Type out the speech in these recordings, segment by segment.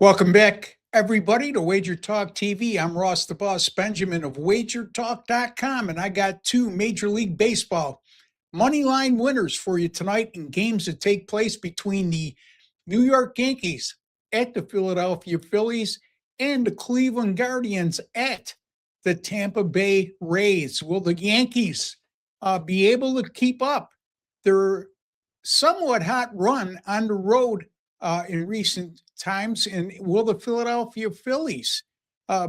Welcome back, everybody, to Wager Talk TV. I'm Ross the Boss Benjamin of WagerTalk.com, and I got two Major League Baseball money line winners for you tonight in games that take place between the New York Yankees at the Philadelphia Phillies and the Cleveland Guardians at the Tampa Bay Rays. Will the Yankees be able to keep up their somewhat hot run on the road in recent times? And will the Philadelphia Phillies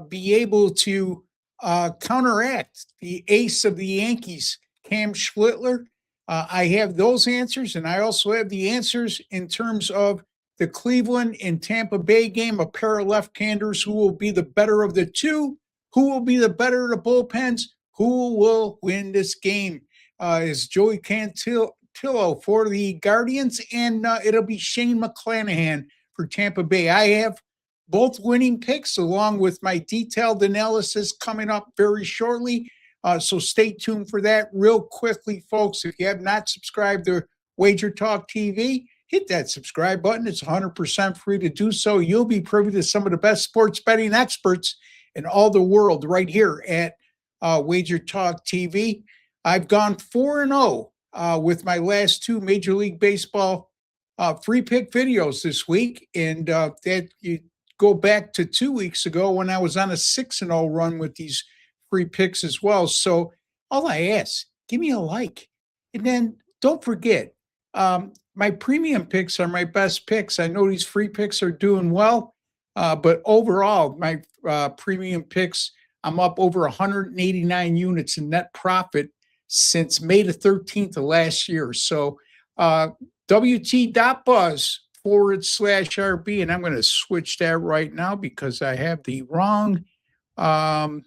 be able to counteract the ace of the Yankees, Cam Schlittler? I have those answers, and I also have the answers in terms of the Cleveland and Tampa Bay game, a pair of left-handers. Who will be the better of the two? Who will be the better of the bullpens? Who will win this game? Is Joey Cantillo for the Guardians, and it'll be Shane McClanahan for Tampa Bay. I have both winning picks along with my detailed analysis coming up very shortly. So stay tuned for that. Real quickly, folks, if you have not subscribed to Wager Talk TV, hit that subscribe button. It's 100% free to do so. You'll be privy to some of the best sports betting experts in all the world right here at Wager Talk TV. I've gone 4-0 with my last two Major League Baseball free pick videos this week. And that you go back to 2 weeks ago when I was on a 6-0 run with these free picks as well. So all I ask, give me a like. And then don't forget, my premium picks are my best picks. I know these free picks are doing well, but overall, my premium picks, I'm up over 189 units in net profit since May the 13th of last year. So WT.buzz/RB, and I'm going to switch that right now because I have the wrong URL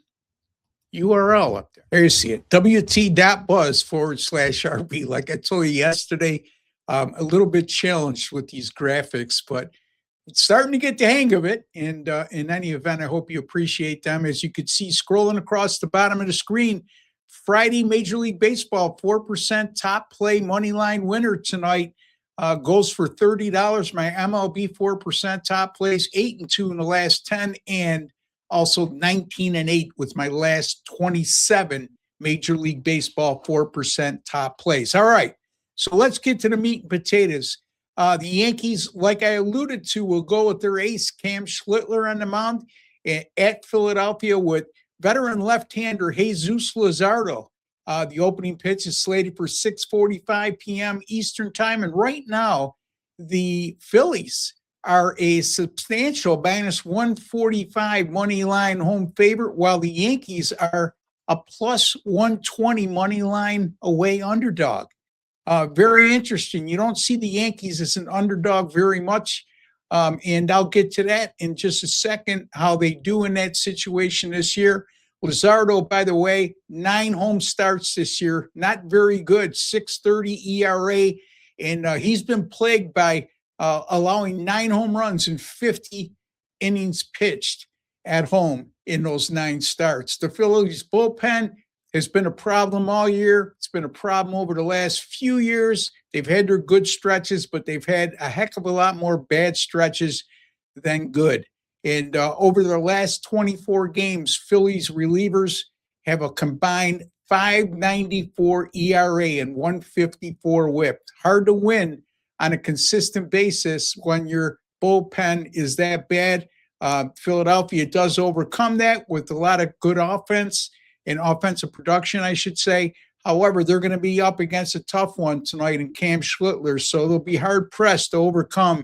up there. There you see it, WT.buzz/RB. Like I told you yesterday, a little bit challenged with these graphics, but it's starting to get the hang of it. And in any event, I hope you appreciate them. As you could see scrolling across the bottom of the screen, Friday Major League Baseball 4% top play money line winner tonight goes for $30. My MLB 4% top plays 8-2 in the last 10, and also 19-8 with my last 27 Major League Baseball 4% top plays. All right, so let's get to the meat and potatoes. The Yankees, like I alluded to, will go with their ace, Cam Schlittler, on the mound at Philadelphia with veteran left-hander Jesus Luzardo. The opening pitch is slated for 6:45 p.m. Eastern time. And right now, the Phillies are a substantial minus 145 money line home favorite, while the Yankees are a plus 120 money line away underdog. Very interesting. You don't see the Yankees as an underdog very much. And I'll get to that in just a second, how they do in that situation this year. Luzardo, by the way, 9 home starts this year. Not very good, 6.30 ERA. And he's been plagued by allowing 9 home runs in 50 innings pitched at home in those 9 starts. The Phillies bullpen has been a problem all year. It's been a problem over the last few years. They've had their good stretches, but they've had a heck of a lot more bad stretches than good. And over the last 24 games, Phillies relievers have a combined 5.94 ERA and 154 WHIP. Hard to win on a consistent basis when your bullpen is that bad. Philadelphia does overcome that with a lot of good offense and offensive production, I should say. However, they're going to be up against a tough one tonight in Cam Schlittler, so they'll be hard-pressed to overcome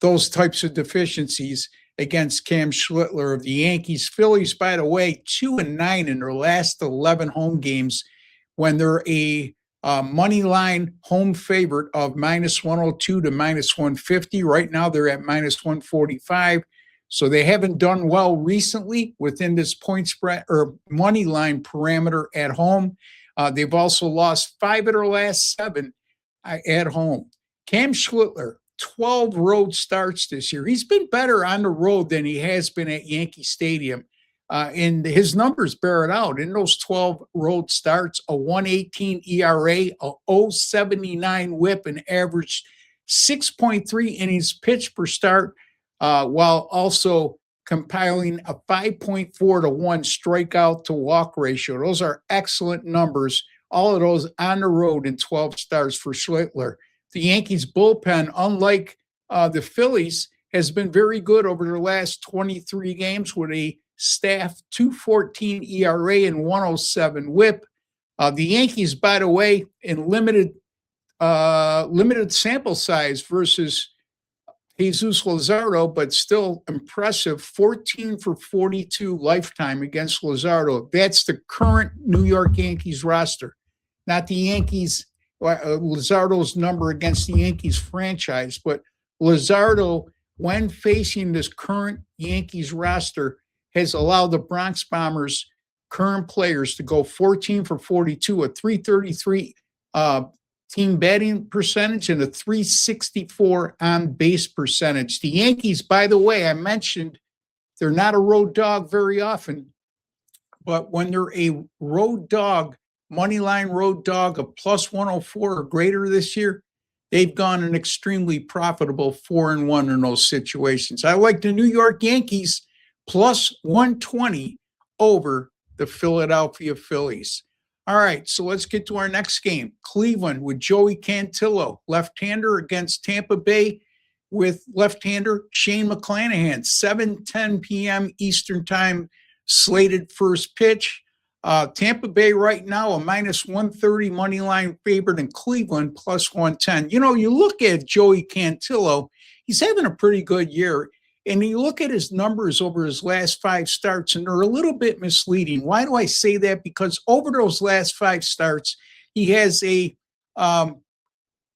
those types of deficiencies against Cam Schlittler of the Yankees. Phillies, by the way, 2-9 in their last 11 home games when they're a money line home favorite of minus 102 to minus 150. Right now, they're at minus 145. So they haven't done well recently within this point spread or money line parameter at home. They've also lost 5 of their last 7 at home. Cam Schlittler, 12 road starts this year. He's been better on the road than he has been at Yankee Stadium. And his numbers bear it out. In those 12 road starts, a 1.18 ERA, a 0.79 WHIP, and averaged 6.3 innings pitched per start. while also compiling a 5.4 to 1 strikeout to walk ratio. Those are excellent numbers. All of those on the road in 12 starts for Schlittler. The Yankees bullpen, unlike the Phillies, has been very good over their last 23 games with a staff 2.14 ERA and 107 WHIP. The Yankees, by the way, in limited sample size versus Jesus Luzardo, but still impressive, 14 for 42 lifetime against Luzardo. That's the current New York Yankees roster, not the Yankees, Luzardo's number against the Yankees franchise, but Luzardo, when facing this current Yankees roster, has allowed the Bronx Bombers' current players to go 14 for 42, a 333 team batting percentage and a 364 on base percentage. The Yankees, by the way, I mentioned they're not a road dog very often, but when they're a road dog, money line road dog of plus 104 or greater this year, they've gone an extremely profitable 4-1 in those situations. I like the New York Yankees plus 120 over the Philadelphia Phillies. All right, so let's get to our next game. Cleveland with Joey Cantillo, left-hander against Tampa Bay with left-hander Shane McClanahan. 7:10 p.m. Eastern time slated first pitch. Tampa Bay right now a minus 130 money line favorite, in Cleveland plus 110. You know, you look at Joey Cantillo, he's having a pretty good year. And you look at his numbers over his last 5 starts, and they're a little bit misleading. Why do I say that? Because over those last 5 starts, he has a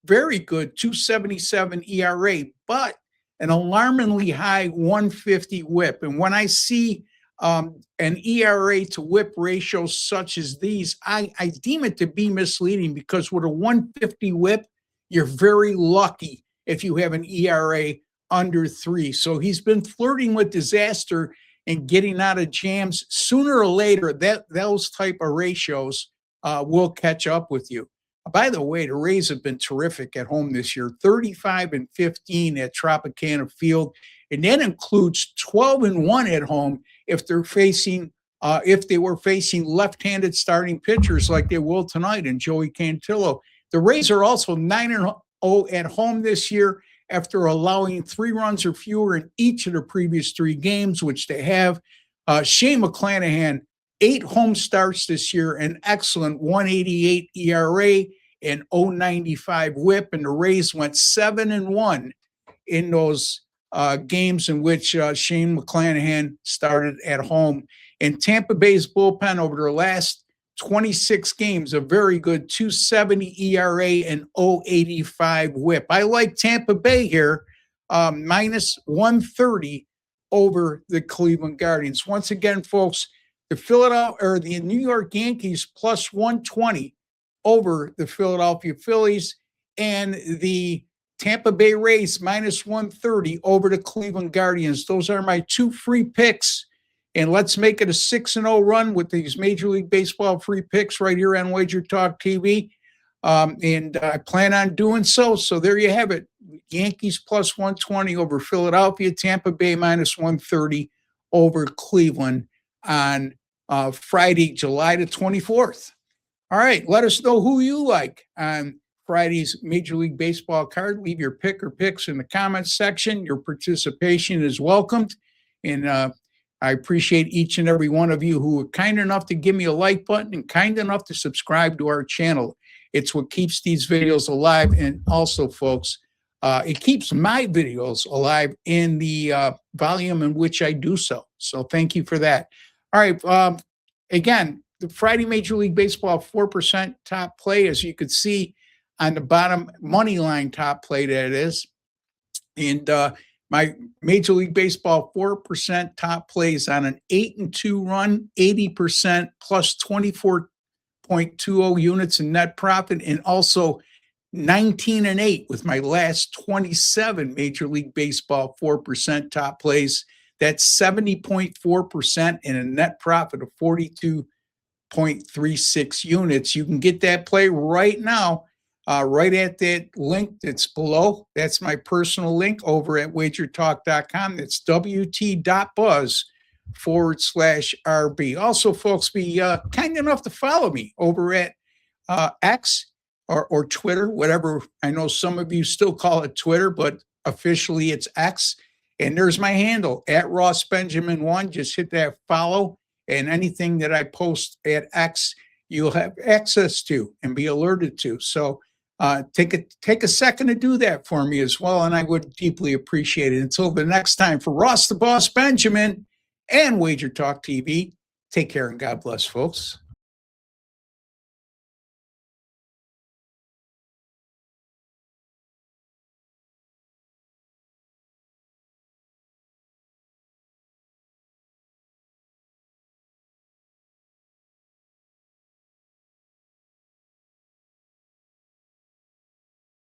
very good 2.77 ERA, but an alarmingly high 150 WHIP. And when I see an ERA to WHIP ratio such as these, I deem it to be misleading, because with a 150 WHIP, you're very lucky if you have an ERA under 3. So he's been flirting with disaster and getting out of jams. Sooner or later, those type of ratios will catch up with you. By the way, the Rays have been terrific at home this year, 35-15 at Tropicana Field, and that includes 12-1 at home if they were facing left-handed starting pitchers like they will tonight in Joey Cantillo. The Rays are also 9-0 at home this year, after allowing 3 runs or fewer in each of the previous 3 games, which they have. Shane McClanahan, 8 home starts this year, an excellent 1.88 ERA and 0.95 WHIP, and the Rays went 7-1 in those games in which Shane McClanahan started at home. And Tampa Bay's bullpen over their last 26 games, a very good 2.70 ERA and 0.85 WHIP. I like Tampa Bay here, minus 130 over the Cleveland Guardians. Once again, folks, the New York Yankees plus 120 over the Philadelphia Phillies, and the Tampa Bay Rays minus 130 over the Cleveland Guardians. Those are my 2 free picks. And let's make it a 6-0 run with these Major League Baseball free picks right here on WagerTalk TV. And I plan on doing so. So there you have it. Yankees plus 120 over Philadelphia, Tampa Bay minus 130 over Cleveland on Friday, July the 24th. All right, let us know who you like on Friday's Major League Baseball card. Leave your pick or picks in the comments section. Your participation is welcomed. And I appreciate each and every one of you who are kind enough to give me a like button and kind enough to subscribe to our channel. It's what keeps these videos alive. And also, folks, it keeps my videos alive in the volume in which I do so. So thank you for that. All right. Again, the Friday Major League Baseball 4% top play, as you could see on the bottom money line top play, that is. And my Major League Baseball 4% top plays on an 8-2 run, 80% plus 24.20 units in net profit, and also 19-8 with my last 27 Major League Baseball 4% top plays. That's 70.4% and a net profit of 42.36 units. You can get that play right now right at that link that's below. That's my personal link over at wagertalk.com. That's wt.buzz/RB. Also, folks, be kind enough to follow me over at X or Twitter, whatever. I know some of you still call it Twitter, but officially it's X. And there's my handle at Ross Benjamin1. Just hit that follow, and anything that I post at X, you'll have access to and be alerted to. So take a second to do that for me as well, and I would deeply appreciate it. Until the next time, for Ross the Boss Benjamin and Wager Talk TV, take care and God bless, folks.